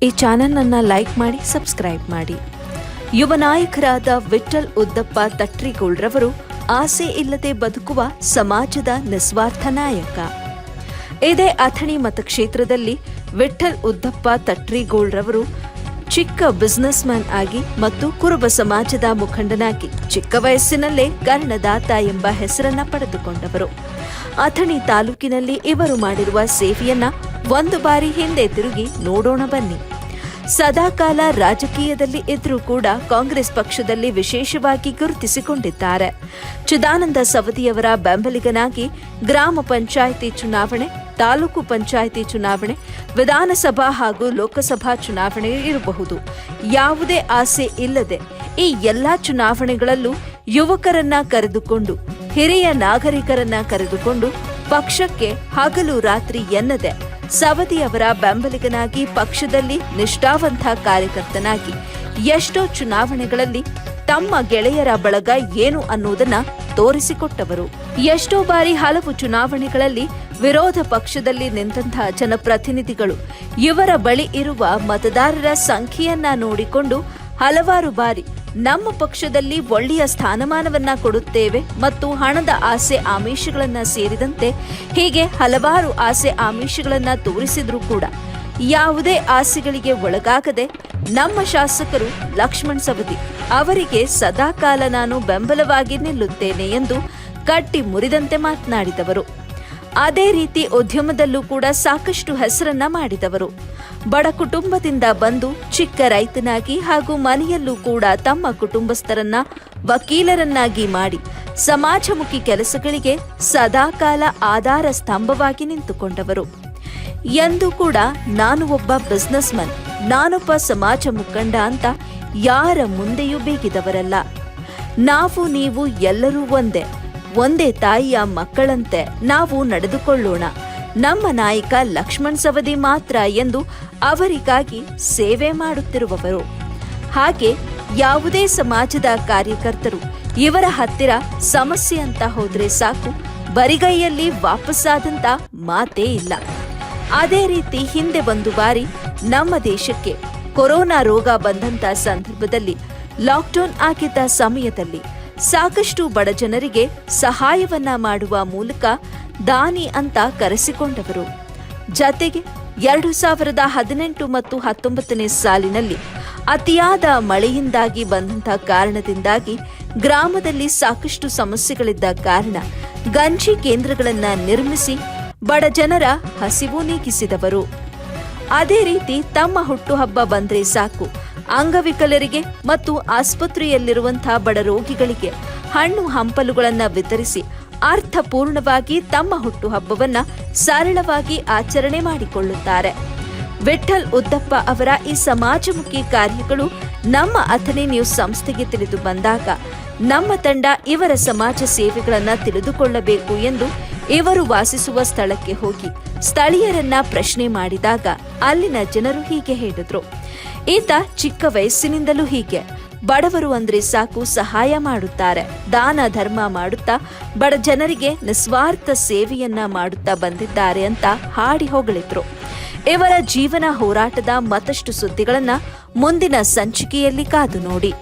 ಈ ಚಾನೆಲ್ನನ್ನು ಲೈಕ್ ಮಾಡಿ, ಸಬ್ಸ್ಕ್ರೈಬ್ ಮಾಡಿ. ಯುವ ನಾಯಕರಾದ ವಿಠ್ಠಲ್ ಉದ್ದಪ್ಪ ತಟ್ರಿಗೋಳ್ರವರು ಆಸೆ ಇಲ್ಲದೆ ಬದುಕುವ ಸಮಾಜದ ನಿಸ್ವಾರ್ಥ ನಾಯಕ. ಇದೇ ಅಥಣಿ ಮತಕ್ಷೇತ್ರದಲ್ಲಿ ವಿಠ್ಠಲ್ ಉದ್ದಪ್ಪ ತಟ್ರಿಗೋಳ್ರವರು ಚಿಕ್ಕ ಬಿಸಿನೆಸ್ ಮ್ಯಾನ್ ಆಗಿ ಮತ್ತು ಕುರುಬ ಸಮಾಜದ ಮುಖಂಡನಾಗಿ ಚಿಕ್ಕ ವಯಸ್ಸಿನಲ್ಲೇ ಕರ್ಣದಾತ ಎಂಬ ಹೆಸರನ್ನ ಪಡೆದುಕೊಂಡವರು. ಅಥಣಿ ತಾಲೂಕಿನಲ್ಲಿ ಇವರು ಮಾಡಿರುವ ಸೇವೆಯನ್ನ ಒಂದು ಬಾರಿ ಹಿಂದೆ ತಿರುಗಿ ನೋಡೋಣ ಬನ್ನಿ. ಸದಾಕಾಲ ರಾಜಕೀಯದಲ್ಲಿ ಇದ್ರೂ ಕೂಡ ಕಾಂಗ್ರೆಸ್ ಪಕ್ಷದಲ್ಲಿ ವಿಶೇಷವಾಗಿ ಗುರುತಿಸಿಕೊಂಡಿದ್ದಾರೆ. ಚಿದಾನಂದ ಸವದಿಯವರ ಬೆಂಬಲಿಗನಾಗಿ ಗ್ರಾಮ ಪಂಚಾಯಿತಿ ಚುನಾವಣೆ, ತಾಲೂಕು ಪಂಚಾಯಿತಿ ಚುನಾವಣೆ, ವಿಧಾನಸಭಾ ಹಾಗೂ ಲೋಕಸಭಾ ಚುನಾವಣೆ ಇರಬಹುದು, ಯಾವುದೇ ಆಸೆ ಇಲ್ಲದೆ ಈ ಎಲ್ಲಾ ಚುನಾವಣೆಗಳಲ್ಲೂ ಯುವಕರನ್ನ ಕರೆದುಕೊಂಡು, ಹಿರಿಯ ನಾಗರಿಕರನ್ನ ಕರೆದುಕೊಂಡು ಪಕ್ಷಕ್ಕೆ ಹಗಲು ರಾತ್ರಿ ಎನ್ನದೆ ಸವದಿಯವರ ಬೆಂಬಲಿಗನಾಗಿ ಪಕ್ಷದಲ್ಲಿ ನಿಷ್ಠಾವಂತ ಕಾರ್ಯಕರ್ತನಾಗಿ ಎಷ್ಟೋ ಚುನಾವಣೆಗಳಲ್ಲಿ ತಮ್ಮ ಗೆಳೆಯರ ಬಳಗ ಏನು ಅನ್ನೋದನ್ನ ತೋರಿಸಿಕೊಟ್ಟವರು. ಎಷ್ಟೋ ಬಾರಿ ಹಲವು ಚುನಾವಣೆಗಳಲ್ಲಿ ವಿರೋಧ ಪಕ್ಷದಲ್ಲಿ ನಿಂತಹ ಜನಪ್ರತಿನಿಧಿಗಳು ಇವರ ಬಳಿ ಇರುವ ಮತದಾರರ ಸಂಖ್ಯೆಯನ್ನ ನೋಡಿಕೊಂಡು ಹಲವಾರು ಬಾರಿ ನಮ್ಮ ಪಕ್ಷದಲ್ಲಿ ಒಳ್ಳೆಯ ಸ್ಥಾನಮಾನವನ್ನ ಕೊಡುತ್ತೇವೆ ಮತ್ತು ಹಣದ ಆಸೆ ಆಮಿಷಗಳನ್ನ ಸೇರಿದಂತೆ ಹೀಗೆ ಹಲವಾರು ಆಸೆ ಆಮಿಷಗಳನ್ನ ತೋರಿಸಿದ್ರೂ ಕೂಡ ಯಾವುದೇ ಆಸೆಗಳಿಗೆ ಒಳಗಾಗದೆ ನಮ್ಮ ಶಾಸಕರು ಲಕ್ಷ್ಮಣ್ ಸವದಿ ಅವರಿಗೆ ಸದಾಕಾಲ ನಾನು ಬೆಂಬಲವಾಗಿ ನಿಲ್ಲುತ್ತೇನೆ ಎಂದು ಕಟ್ಟಿ ಮುರಿದಂತೆ ಮಾತನಾಡಿದವರು. ಅದೇ ರೀತಿ ಉದ್ಯಮದಲ್ಲೂ ಕೂಡ ಸಾಕಷ್ಟು ಹೆಸರನ್ನ ಮಾಡಿದವರು. ಬಡ ಕುಟುಂಬದಿಂದ ಬಂದು ಚಿಕ್ಕ ರೈತನಾಗಿ ಹಾಗೂ ಮನೆಯಲ್ಲೂ ಕೂಡ ತಮ್ಮ ಕುಟುಂಬಸ್ಥರನ್ನ ವಕೀಲರನ್ನಾಗಿ ಮಾಡಿ ಸಮಾಜಮುಖಿ ಕೆಲಸಗಳಿಗೆ ಸದಾಕಾಲ ಆಧಾರ ಸ್ತಂಭವಾಗಿ ನಿಂತುಕೊಂಡವರು. ಎಂದೂ ಕೂಡ ನಾನು ಒಬ್ಬ ಬಿಸಿನೆಸ್ ಮ್ಯಾನ್, ನಾನೊಬ್ಬ ಸಮಾಜ ಮುಖಂಡ ಅಂತ ಯಾರ ಮುಂದೆಯೂ ಬೀಗಿದವರಲ್ಲ. ನಾವು ನೀವು ಎಲ್ಲರೂ ಒಂದೇ ತಾಯಿಯ ಮಕ್ಕಳಂತೆ ನಾವು ನಡೆದುಕೊಳ್ಳೋಣ, ನಮ್ಮ ನಾಯಕ ಲಕ್ಷ್ಮಣ್ ಸವದಿ ಮಾತ್ರ ಎಂದು ಅವರಿಗಾಗಿ ಸೇವೆ ಮಾಡುತ್ತಿರುವವರು. ಹಾಗೆ ಯಾವುದೇ ಸಮಾಜದ ಕಾರ್ಯಕರ್ತರು ಇವರ ಹತ್ತಿರ ಸಮಸ್ಯೆ ಅಂತ ಹೋದ್ರೆ ಸಾಕು, ಬರಿಗೈಯಲ್ಲಿ ವಾಪಸ್ಸಾದಂತ ಮಾತೇ ಇಲ್ಲ. ಅದೇ ರೀತಿ ಹಿಂದೆ ಒಂದು ಬಾರಿ ನಮ್ಮ ದೇಶಕ್ಕೆ ಕೊರೋನಾ ರೋಗ ಬಂದಂತ ಸಂದರ್ಭದಲ್ಲಿ, ಲಾಕ್ಡೌನ್ ಆಗಿದ್ದ ಸಮಯದಲ್ಲಿ ಸಾಕಷ್ಟು ಬಡ ಜನರಿಗೆ ಸಹಾಯವನ್ನ ಮಾಡುವ ಮೂಲಕ ದಾನಿ ಅಂತ ಕರೆಸಿಕೊಂಡವರು. ಜತೆಗೆ 2018 ಮತ್ತು 19ನೇ ಸಾಲಿನಲ್ಲಿ ಅತಿಯಾದ ಮಳೆಯಿಂದಾಗಿ ಬಂದಂತಹ ಕಾರಣದಿಂದಾಗಿ ಗ್ರಾಮದಲ್ಲಿ ಸಾಕಷ್ಟು ಸಮಸ್ಯೆಗಳಿದ್ದ ಕಾರಣ ಗಂಜಿ ಕೇಂದ್ರಗಳನ್ನ ನಿರ್ಮಿಸಿ ಬಡ ಜನರ ಹಸಿವು ನೀಗಿಸಿದವರು. ಅದೇ ರೀತಿ ತಮ್ಮ ಹುಟ್ಟುಹಬ್ಬ ಬಂದ್ರೆ ಸಾಕು, ಅಂಗವಿಕಲರಿಗೆ ಮತ್ತು ಆಸ್ಪತ್ರೆಯಲ್ಲಿರುವಂತಹ ಬಡ ರೋಗಿಗಳಿಗೆ ಹಣ್ಣು ಹಂಪಲುಗಳನ್ನ ವಿತರಿಸಿ ಅರ್ಥಪೂರ್ಣವಾಗಿ ತಮ್ಮ ಹುಟ್ಟುಹಬ್ಬವನ್ನ ಸರಳವಾಗಿ ಆಚರಣೆ ಮಾಡಿಕೊಳ್ಳುತ್ತಾರೆ. ವಿಠ್ಠಲ್ ಉದ್ದಪ್ಪ ಅವರ ಈ ಸಮಾಜಮುಖಿ ಕಾರ್ಯಗಳು ನಮ್ಮ ಅಥಣಿ ನ್ಯೂಸ್ ಸಂಸ್ಥೆಗೆ ತಿಳಿದು ಬಂದಾಗ ನಮ್ಮ ತಂಡ ಇವರ ಸಮಾಜ ಸೇವೆಗಳನ್ನ ತಿಳಿದುಕೊಳ್ಳಬೇಕು ಎಂದು ಇವರು ವಾಸಿಸುವ ಸ್ಥಳಕ್ಕೆ ಹೋಗಿ ಸ್ಥಳೀಯರನ್ನ ಪ್ರಶ್ನೆ ಮಾಡಿದಾಗ ಅಲ್ಲಿನ ಜನರು ಹೀಗೆ ಹೇಳಿದ್ರು. ಈತ ಚಿಕ್ಕ ವಯಸ್ಸಿನಿಂದಲೂ ಹೀಗೆ ಬಡವರು ಅಂದ್ರೆ ಸಾಕು ಸಹಾಯ ಮಾಡುತ್ತಾರೆ, ದಾನ ಧರ್ಮ ಮಾಡುತ್ತಾ ಬಡ ಜನರಿಗೆ ನಿಸ್ವಾರ್ಥ ಸೇವೆಯನ್ನ ಮಾಡುತ್ತಾ ಬಂದಿದ್ದಾರೆ ಅಂತ ಹಾಡಿ ಹೊಗಳಿದ್ರು. ಇವರ ಜೀವನ ಹೋರಾಟದ ಮತ್ತಷ್ಟು ಸುದ್ದಿಗಳನ್ನ ಮುಂದಿನ ಸಂಚಿಕೆಯಲ್ಲಿ ಕಾದು ನೋಡಿ.